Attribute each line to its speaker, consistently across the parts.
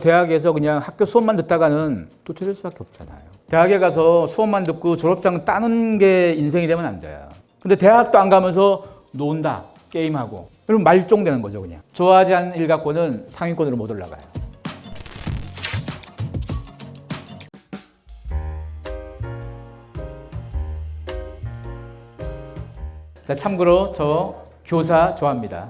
Speaker 1: 대학에서 그냥 학교 수업만 듣다가는 도태될 수밖에 없잖아요. 대학에 가서 수업만 듣고 졸업장 따는 게 인생이 되면 안 돼요. 근데 대학도 안 가면서 논다, 게임하고. 그럼 말종되는 거죠, 그냥. 좋아하지 않는 일 갖고는 상위권으로 못 올라가요. 자, 참고로 저 교사 좋아합니다.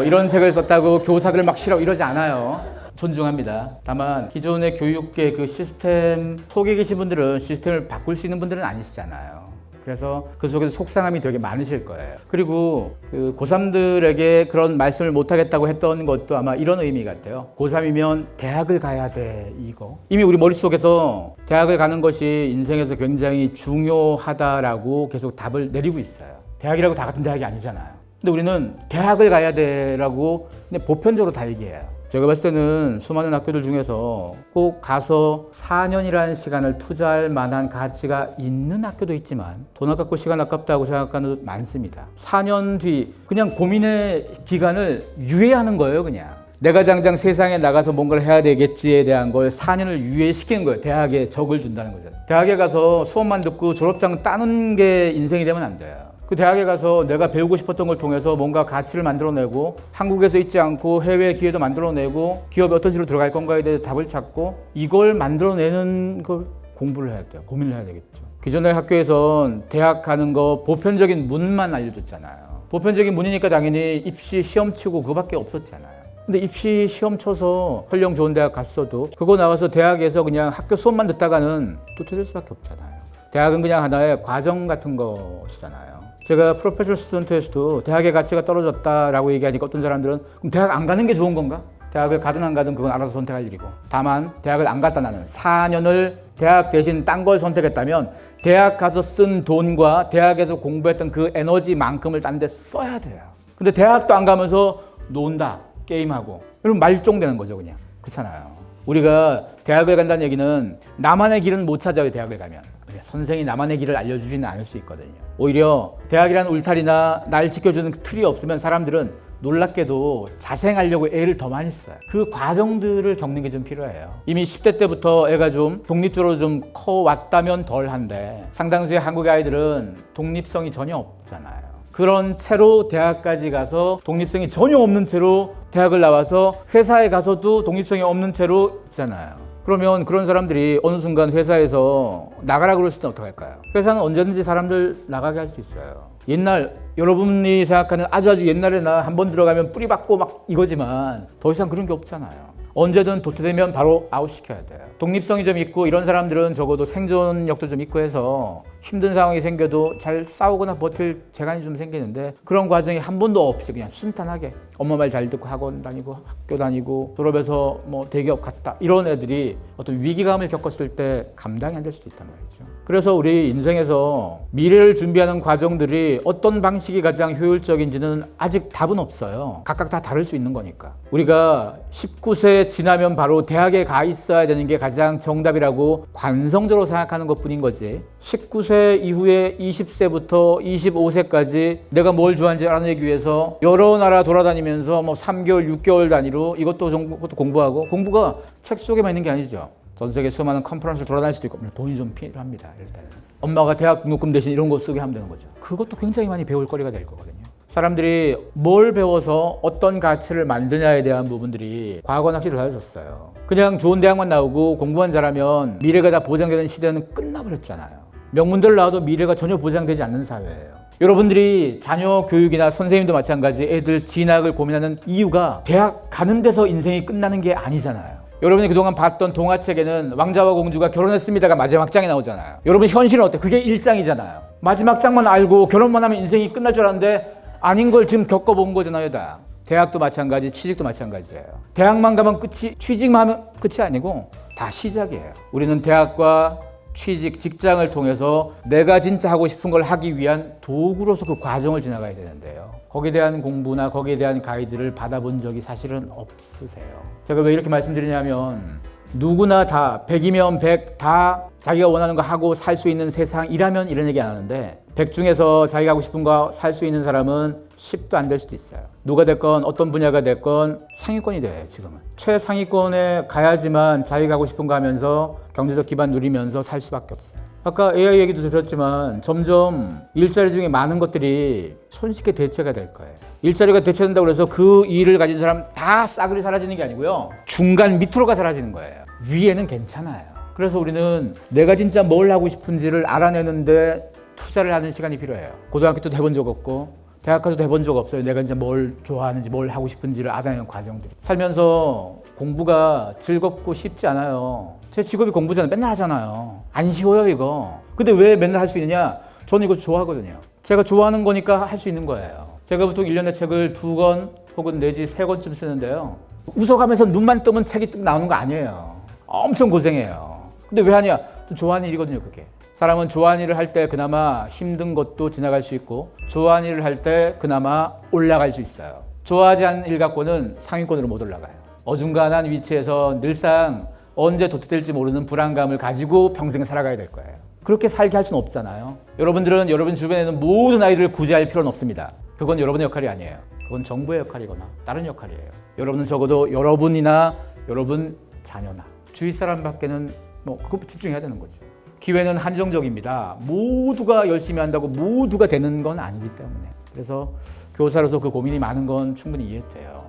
Speaker 1: 이런 책을 썼다고 교사들을 막 싫어 이러지 않아요. 존중합니다. 다만 기존의 교육계 그 시스템 속에 계신 분들은 시스템을 바꿀 수 있는 분들은 아니시잖아요. 그래서 그 속에서 속상함이 되게 많으실 거예요. 그리고 그 고3들에게 그런 말씀을 못 하겠다고 했던 것도 아마 이런 의미 같아요. 고3이면 대학을 가야 돼, 이거. 이미 우리 머릿속에서 대학을 가는 것이 인생에서 굉장히 중요하다라고 계속 답을 내리고 있어요. 대학이라고 다 같은 대학이 아니잖아요. 근데 우리는 대학을 가야 돼라고 그냥 보편적으로 다 얘기해요. 제가 봤을 때는 수많은 학교들 중에서 꼭 가서 4년이라는 시간을 투자할 만한 가치가 있는 학교도 있지만 돈 아깝고 시간 아깝다고 생각하는 것도 많습니다. 4년 뒤 그냥 고민의 기간을 유예하는 거예요, 그냥. 내가 당장 세상에 나가서 뭔가를 해야 되겠지에 대한 걸 4년을 유예시키는 거예요. 대학에 적을 준다는 거죠. 대학에 가서 수업만 듣고 졸업장 따는 게 인생이 되면 안 돼요. 그 대학에 가서 내가 배우고 싶었던 걸 통해서 뭔가 가치를 만들어내고 한국에서 있지 않고 해외 기회도 만들어내고 기업에 어떤 식으로 들어갈 건가에 대해 답을 찾고 이걸 만들어내는 걸 공부를 해야 돼요. 고민을 해야 되겠죠. 기존의 학교에선 대학 가는 거 보편적인 문만 알려줬잖아요. 보편적인 문이니까 당연히 입시 시험 치고 그거밖에 없었잖아요. 근데 입시 시험 쳐서 설령 좋은 대학 갔어도 그거 나와서 대학에서 그냥 학교 수업만 듣다가는 도태될 수밖에 없잖아요. 대학은 그냥 하나의 과정 같은 것이잖아요. 제가 프로페셔널 스튜던트에서도 대학의 가치가 떨어졌다라고 얘기하니까 어떤 사람들은 그럼 대학 안 가는 게 좋은 건가? 대학을 가든 안 가든 그건 알아서 선택할 일이고 다만 대학을 안 갔다 나는 4년을 대학 대신 딴 걸 선택했다면 대학 가서 쓴 돈과 대학에서 공부했던 그 에너지만큼을 딴 데 써야 돼요. 근데 대학도 안 가면서 논다, 게임하고 그럼 말종되는 거죠, 그냥. 그렇잖아요. 우리가 대학을 간다는 얘기는 나만의 길은 못 찾아요, 대학을 가면. 선생이 나만의 길을 알려주지는 않을 수 있거든요. 오히려 대학이라는 울타리나 날 지켜주는 틀이 없으면 사람들은 놀랍게도 자생하려고 애를 더 많이 써요. 그 과정들을 겪는 게 좀 필요해요. 이미 10대 때부터 애가 좀 독립적으로 좀 커왔다면 덜한데 상당수의 한국의 아이들은 독립성이 전혀 없잖아요. 그런 채로 대학까지 가서 독립성이 전혀 없는 채로 대학을 나와서 회사에 가서도 독립성이 없는 채로 있잖아요. 그러면 그런 사람들이 어느 순간 회사에서 나가라 그랬을 땐 어떡할까요? 회사는 언제든지 사람들 나가게 할 수 있어요. 옛날 여러분이 생각하는 아주 옛날에 나 한 번 들어가면 뿌리 박고 막 이거지만 더 이상 그런 게 없잖아요. 언제든 도태되면 바로 아웃시켜야 돼요. 독립성이 좀 있고 이런 사람들은 적어도 생존력도 좀 있고 해서 힘든 상황이 생겨도 잘 싸우거나 버틸 재간이 좀 생기는데 그런 과정이 한 번도 없이 그냥 순탄하게 엄마 말 잘 듣고 학원 다니고 학교 다니고 졸업해서 뭐 대기업 갔다 이런 애들이 어떤 위기감을 겪었을 때 감당이 안 될 수도 있단 말이죠. 그래서 우리 인생에서 미래를 준비하는 과정들이 어떤 방식이 가장 효율적인지는 아직 답은 없어요. 각각 다 다를 수 있는 거니까. 우리가 19세 지나면 바로 대학에 가 있어야 되는 게 가장 정답이라고 관성적으로 생각하는 것뿐인 거지. 19세 이후에 20세부터 25세까지 내가 뭘 좋아하는지 알아내기 위해서 여러 나라 돌아다니면서 뭐 3개월, 6개월 단위로 이것도 공부하고 공부가 책 속에만 있는 게 아니죠. 전 세계 수많은 컨퍼런스를 돌아다닐 수도 있고 돈이 좀 필요합니다. 일단 엄마가 대학 등록금 대신 이런 거 쓰게 하면 되는 거죠. 그것도 굉장히 많이 배울 거리가 될 거거든요. 사람들이 뭘 배워서 어떤 가치를 만드냐에 대한 부분들이 과거는 확실히 달라졌어요. 그냥 좋은 대학만 나오고 공부만 잘하면 미래가 다 보장되는 시대는 끝나버렸잖아요. 명문대를 나와도 미래가 전혀 보장되지 않는 사회예요. 여러분들이 자녀 교육이나 선생님도 마찬가지 애들 진학을 고민하는 이유가 대학 가는 데서 인생이 끝나는 게 아니잖아요. 여러분이 그동안 봤던 동화책에는 왕자와 공주가 결혼했습니다가 마지막 장에 나오잖아요. 여러분 현실은 어때? 그게 1장이잖아요. 마지막 장만 알고 결혼만 하면 인생이 끝날 줄 알았는데 아닌 걸 지금 겪어본 거잖아요. 다. 대학도 마찬가지, 취직도 마찬가지예요. 대학만 가면 끝이, 취직만 하면 끝이 아니고 다 시작이에요. 우리는 대학과 취직, 직장을 통해서 내가 진짜 하고 싶은 걸 하기 위한 도구로서 그 과정을 지나가야 되는데요. 거기에 대한 공부나 거기에 대한 가이드를 받아본 적이 사실은 없으세요. 제가 왜 이렇게 말씀드리냐면 누구나 다 100이면 100 다 자기가 원하는 거 하고 살 수 있는 세상이라면 이런 얘기 안 하는데 100 중에서 자기가 하고 싶은 거 살 수 있는 사람은 10도 안 될 수도 있어요. 누가 됐건 어떤 분야가 됐건 상위권이 돼. 지금은 최상위권에 가야지만 자기가 하고 싶은 거 하면서 경제적 기반 누리면서 살 수밖에 없어요. 아까 AI 얘기도 드렸지만 점점 일자리 중에 많은 것들이 손쉽게 대체가 될 거예요. 일자리가 대체된다고 해서 그 일을 가진 사람 다 싸그리 사라지는 게 아니고요. 중간 밑으로가 사라지는 거예요. 위에는 괜찮아요. 그래서 우리는 내가 진짜 뭘 하고 싶은지를 알아내는데 투자를 하는 시간이 필요해요. 고등학교 때도 해본 적 없고 대학 가서도 해본 적 없어요. 내가 이제 뭘 좋아하는지 뭘 하고 싶은지를 알아내는 과정들이. 살면서 공부가 즐겁고 쉽지 않아요. 제 직업이 공부잖아요. 맨날 하잖아요. 안 쉬워요 이거. 근데 왜 맨날 할 수 있느냐? 저는 이거 좋아하거든요. 제가 좋아하는 거니까 할 수 있는 거예요. 제가 보통 1년에 책을 2권 혹은 내지 3권쯤 쓰는데요. 웃어가면서 눈만 뜨면 책이 뚝 나오는 거 아니에요. 엄청 고생해요. 근데 왜 하냐? 좀 좋아하는 일이거든요 그게. 사람은 좋아하는 일을 할 때 그나마 힘든 것도 지나갈 수 있고 좋아하는 일을 할 때 그나마 올라갈 수 있어요. 좋아하지 않는 일 갖고는 상위권으로 못 올라가요. 어중간한 위치에서 늘상 언제 도태될지 모르는 불안감을 가지고 평생 살아가야 될 거예요. 그렇게 살게 할 수는 없잖아요. 여러분들은 여러분 주변에 있는 모든 아이들을 구제할 필요는 없습니다. 그건 여러분의 역할이 아니에요. 그건 정부의 역할이거나 다른 역할이에요. 여러분은 적어도 여러분이나 여러분 자녀나 주위 사람밖에는 그거 집중해야 되는 거죠. 기회는 한정적입니다. 모두가 열심히 한다고 모두가 되는 건 아니기 때문에. 그래서 교사로서 그 고민이 많은 건 충분히 이해돼요.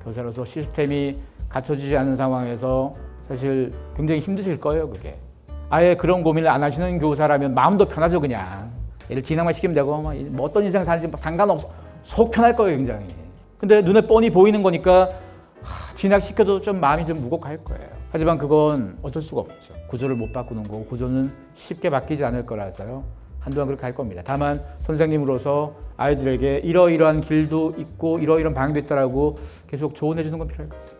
Speaker 1: 교사로서 시스템이 갖춰지지 않은 상황에서 사실 굉장히 힘드실 거예요, 그게. 아예 그런 고민을 안 하시는 교사라면 마음도 편하죠, 그냥. 얘를 진학만 시키면 되고, 뭐 어떤 인생 사는지 상관없어. 속 편할 거예요, 굉장히. 근데 눈에 뻔히 보이는 거니까 진학시켜도 좀 마음이 좀 무겁할 거예요. 하지만 그건 어쩔 수가 없죠. 구조를 못 바꾸는 거고 구조는 쉽게 바뀌지 않을 거라서요. 한동안 그렇게 할 겁니다. 다만 선생님으로서 아이들에게 이러이러한 길도 있고 이러이러한 방향도 있다라고 계속 조언해 주는 건 필요할 것 같아요.